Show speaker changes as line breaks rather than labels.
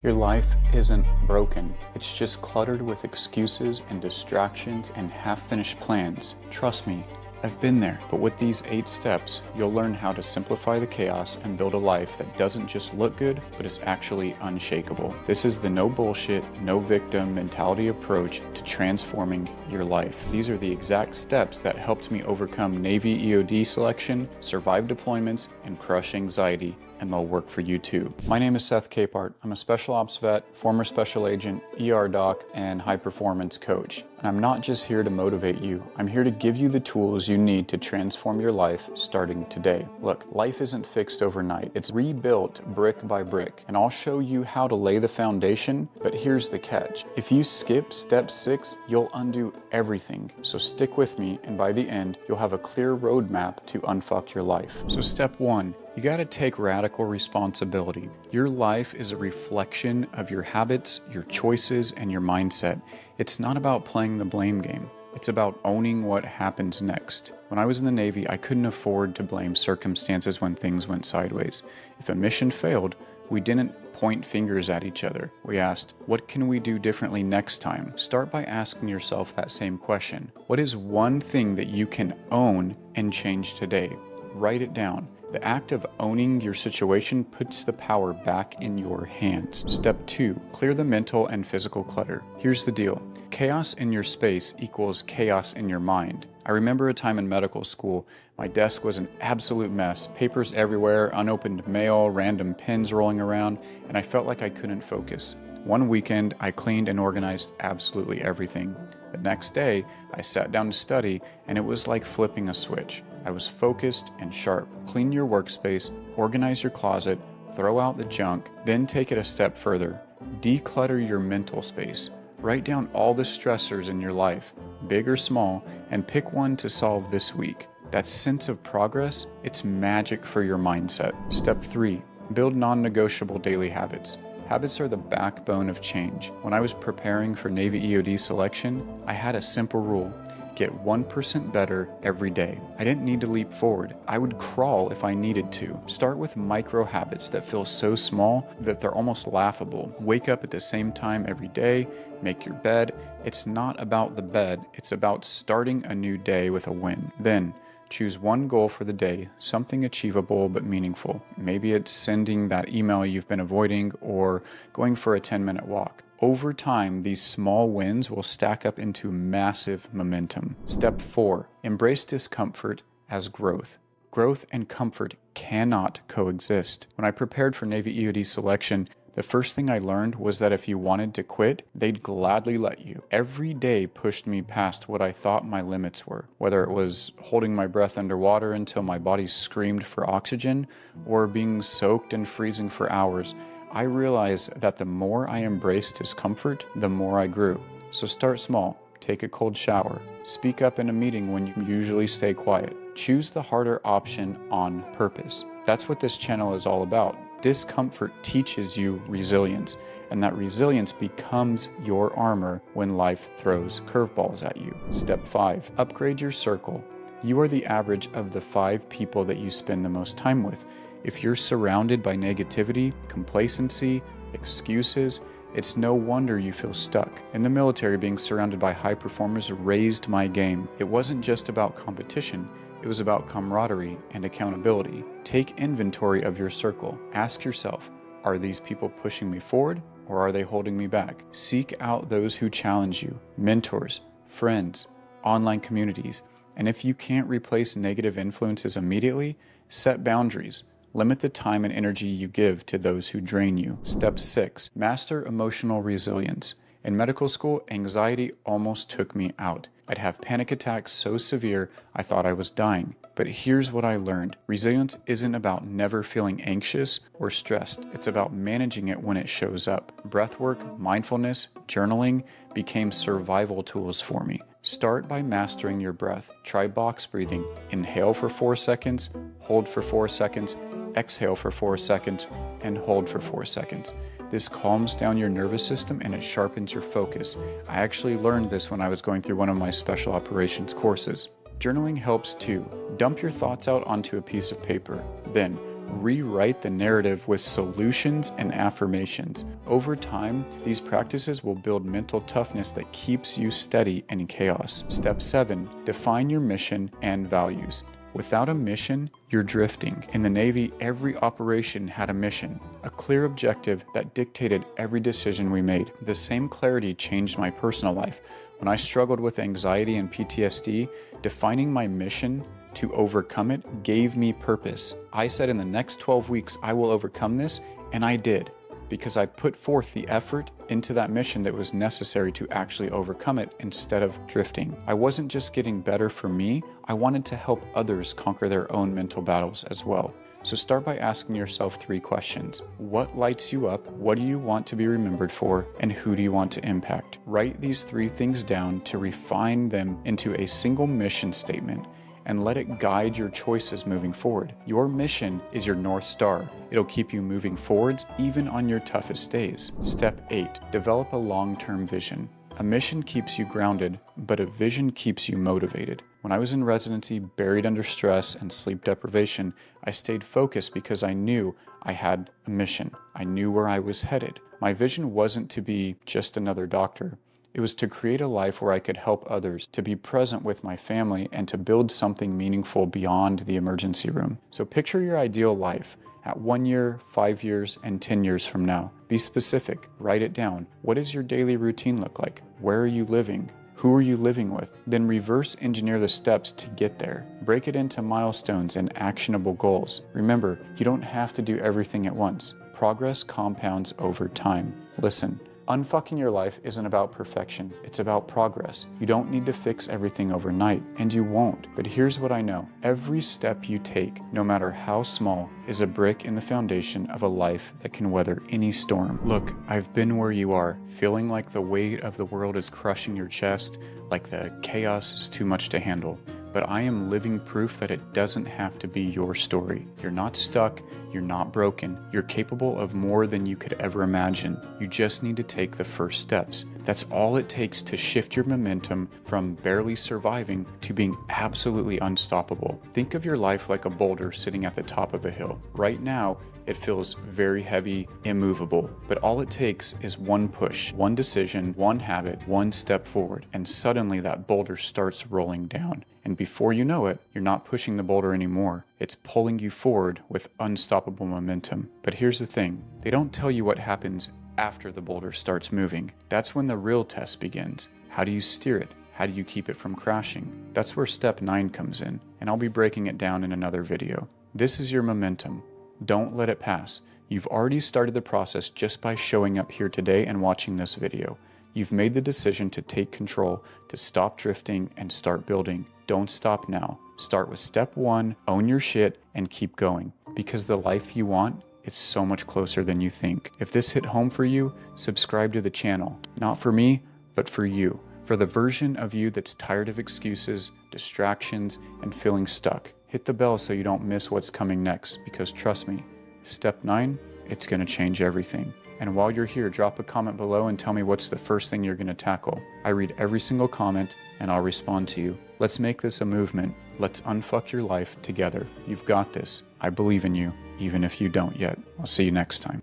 Your life isn't broken. It's just cluttered with excuses and distractions and half-finished plans. Trust me, I've been there. But with these 8 steps, you'll learn how to simplify the chaos and build a life that doesn't just look good, but is actually unshakable. This is the no bullshit, no victim mentality approach to transforming your life. These are the exact steps that helped me overcome Navy EOD selection, survive deployments, and crush anxiety, and they'll work for you too. My name is Seth Capehart. I'm a special ops vet, former special agent, ER doc, and high performance coach. And I'm not just here to motivate you. I'm here to give you the tools you need to transform your life starting today. Look, life isn't fixed overnight. It's rebuilt brick by brick. And I'll show you how to lay the foundation, but here's the catch. If you skip step 6, you'll undo everything. So stick with me, and by the end, you'll have a clear roadmap to unfuck your life. So step 1, you gotta take radical responsibility. Your life is a reflection of your habits, your choices, and your mindset. It's not about playing the blame game. It's about owning what happens next. When I was in the Navy, I couldn't afford to blame circumstances when things went sideways. If a mission failed, we didn't point fingers at each other. We asked, what can we do differently next time? Start by asking yourself that same question. What is one thing that you can own and change today? Write it down. The act of owning your situation puts the power back in your hands. Step 2, clear the mental and physical clutter. Here's the deal. Chaos in your space equals chaos in your mind. I remember a time in medical school, my desk was an absolute mess, papers everywhere, unopened mail, random pens rolling around, and I felt like I couldn't focus. One weekend, I cleaned and organized absolutely everything. The next day, I sat down to study, and it was like flipping a switch. I was focused and sharp. Clean your workspace, organize your closet, throw out the junk, then take it a step further. Declutter your mental space. Write down all the stressors in your life, big or small, and pick one to solve this week. That sense of progress, it's magic for your mindset. Step 3, build non-negotiable daily habits. Habits are the backbone of change. When I was preparing for Navy EOD selection, I had a simple rule. Get 1% better every day. I didn't need to leap forward. I would crawl if I needed to. Start with micro habits that feel so small that they're almost laughable. Wake up at the same time every day, make your bed. It's not about the bed, it's about starting a new day with a win. Then, choose one goal for the day, something achievable but meaningful. Maybe it's sending that email you've been avoiding or going for a 10-minute walk. Over time, these small wins will stack up into massive momentum. Step 4, embrace discomfort as growth. Growth and comfort cannot coexist. When I prepared for Navy EOD selection, the first thing I learned was that if you wanted to quit, they'd gladly let you. Every day pushed me past what I thought my limits were, whether it was holding my breath underwater until my body screamed for oxygen, or being soaked and freezing for hours. I realized that the more I embraced discomfort, the more I grew. So start small, take a cold shower, speak up in a meeting when you usually stay quiet. Choose the harder option on purpose. That's what this channel is all about. Discomfort teaches you resilience, and that resilience becomes your armor when life throws curveballs at you. Step 5, upgrade your circle. You are the average of the 5 people that you spend the most time with. If you're surrounded by negativity, complacency, excuses, it's no wonder you feel stuck. In the military, being surrounded by high performers raised my game. It wasn't just about competition. It was about camaraderie and accountability. Take inventory of your circle. Ask yourself, are these people pushing me forward or are they holding me back? Seek out those who challenge you, mentors, friends, online communities. And if you can't replace negative influences immediately, set boundaries. Limit the time and energy you give to those who drain you. Step 6, master emotional resilience. In medical school, anxiety almost took me out. I'd have panic attacks so severe I thought I was dying. But here's what I learned. Resilience isn't about never feeling anxious or stressed. It's about managing it when it shows up. Breathwork, mindfulness, journaling became survival tools for me. Start by mastering your breath. Try box breathing. Inhale for 4 seconds, hold for 4 seconds, exhale for 4 seconds, and hold for 4 seconds. This calms down your nervous system and it sharpens your focus. I actually learned this when I was going through one of my special operations courses. Journaling helps too. Dump your thoughts out onto a piece of paper. Then, Rewrite the narrative with solutions and affirmations. Over time, these practices will build mental toughness that keeps you steady in chaos. Step 7. Define your mission and values. Without a mission, you're drifting. In the Navy, every operation had a mission, a clear objective that dictated every decision we made. The same clarity changed my personal life. When I struggled with anxiety and PTSD, defining my mission to overcome it gave me purpose. I said in the next 12 weeks, I will overcome this, and I did, because I put forth the effort into that mission that was necessary to actually overcome it instead of drifting. I wasn't just getting better for me, I wanted to help others conquer their own mental battles as well. So start by asking yourself 3 questions. What lights you up? What do you want to be remembered for? And who do you want to impact? Write these 3 things down to refine them into a single mission statement and let it guide your choices moving forward. Your mission is your North Star. It'll keep you moving forwards even on your toughest days. Step 8. Develop a long-term vision. A mission keeps you grounded, but a vision keeps you motivated. When I was in residency, buried under stress and sleep deprivation, I stayed focused because I knew I had a mission. I knew where I was headed. My vision wasn't to be just another doctor. It was to create a life where I could help others, to be present with my family, and to build something meaningful beyond the emergency room. So picture your ideal life at 1 year, 5 years, and 10 years from now. Be specific. Write it down. What does your daily routine look like? Where are you living? Who are you living with? Then reverse engineer the steps to get there. Break it into milestones and actionable goals. Remember, you don't have to do everything at once. Progress compounds over time. Listen. Unfucking your life isn't about perfection, it's about progress. You don't need to fix everything overnight, and you won't. But here's what I know. Every step you take, no matter how small, is a brick in the foundation of a life that can weather any storm. Look, I've been where you are, feeling like the weight of the world is crushing your chest, like the chaos is too much to handle. But I am living proof that it doesn't have to be your story. You're not stuck, you're not broken, you're capable of more than you could ever imagine. You just need to take the first steps. That's all it takes to shift your momentum from barely surviving to being absolutely unstoppable. Think of your life like a boulder sitting at the top of a hill. Right now, it feels very heavy, immovable, but all it takes is one push, one decision, one habit, one step forward, and suddenly that boulder starts rolling down. And before you know it, you're not pushing the boulder anymore. It's pulling you forward with unstoppable momentum. But here's the thing, they don't tell you what happens after the boulder starts moving. That's when the real test begins. How do you steer it? How do you keep it from crashing? That's where step 9 comes in, and I'll be breaking it down in another video. This is your momentum. Don't let it pass. You've already started the process just by showing up here today and watching this video. You've made the decision to take control, to stop drifting and start building. Don't stop now. Start with step 1, own your shit, and keep going. Because the life you want, it's so much closer than you think. If this hit home for you, subscribe to the channel. Not for me, but for you. For the version of you that's tired of excuses, distractions, and feeling stuck. Hit the bell so you don't miss what's coming next, because trust me, step 9, it's going to change everything. And while you're here, drop a comment below and tell me what's the first thing you're going to tackle. I read every single comment and I'll respond to you. Let's make this a movement. Let's unfuck your life together. You've got this. I believe in you, even if you don't yet. I'll see you next time.